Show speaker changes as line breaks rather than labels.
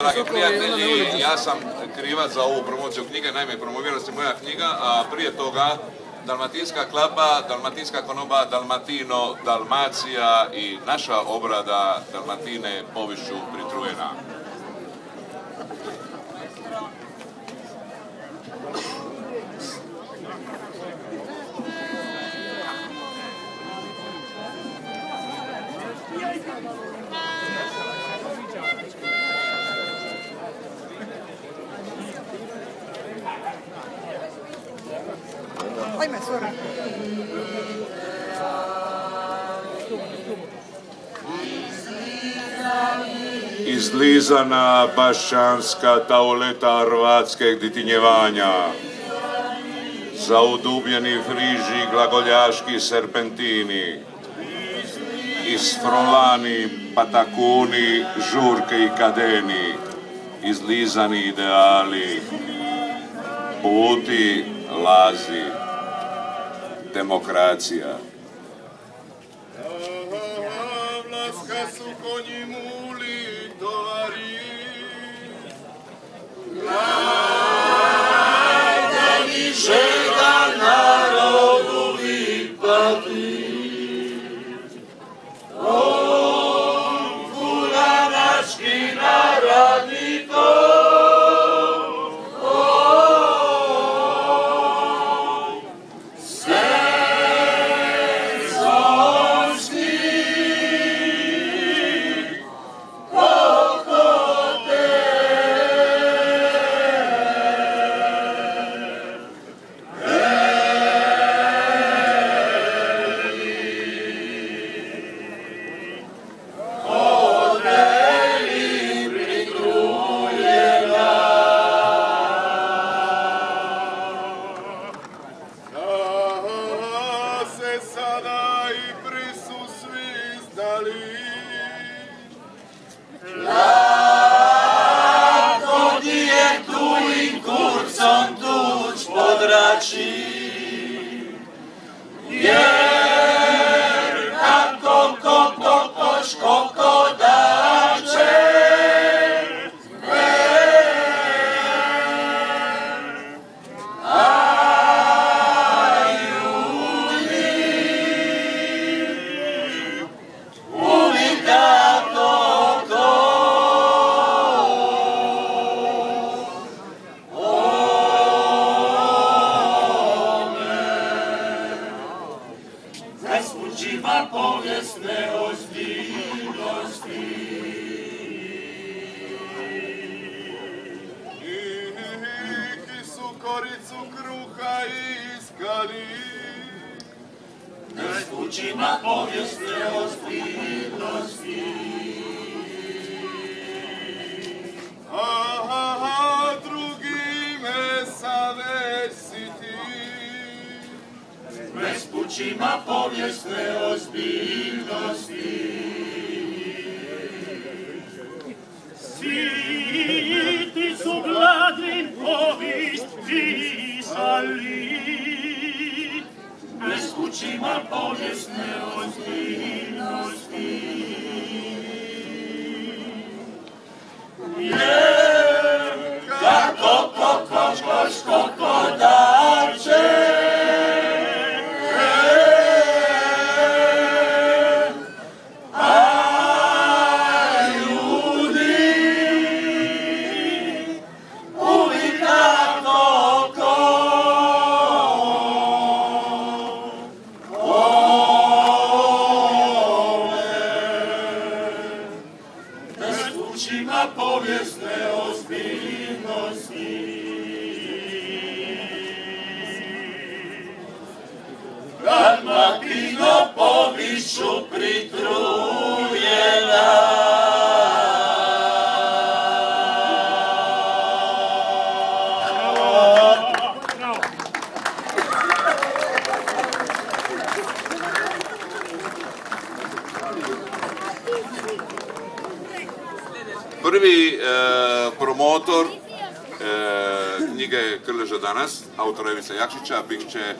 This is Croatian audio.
Dragi prijatelji, ja sam krivac za ovu promociju knjige, naime promovirala se moja knjiga, a prije toga Dalmatinska klapa, Dalmatinska konoba, Dalmatino, Dalmacija i naša obrada Dalmatine Povišću pritrujena.
Ajme, sorry.
Izlizana bašćanska taoleta hrvatskeg ditinjevanja, zaudubljeni friži glagoljaški serpentini, isfrolani patakuni, žurke i kadeni, izlizani ideali, puti lazi, demokracija.
Vlaska su konji muli tovari, da više da narodu vyplatí. Kulanački naradni sada i prisu svi izdali. Lako ti je tujim kurcom tuč podrači, jer kako kokoš kokodače, Nesmučima povijesne ozbiljnosti. Kisu koricu kruha iskali. Nesmučima povijesne ozbiljnosti. Aha, drugime savesiti. Nespućima povijesne ozbiljnosti.
Siti su Gladrin povijest pisali,
Nespućima povijesne ozbiljnosti. Jer kako kokoš kokodače, Nespućima povijesne ozbiljnosti. Dalmatino Povišću pritrujena.
Prvi promotor knjige Krleža danas, autora Ivice Jakšića, bit će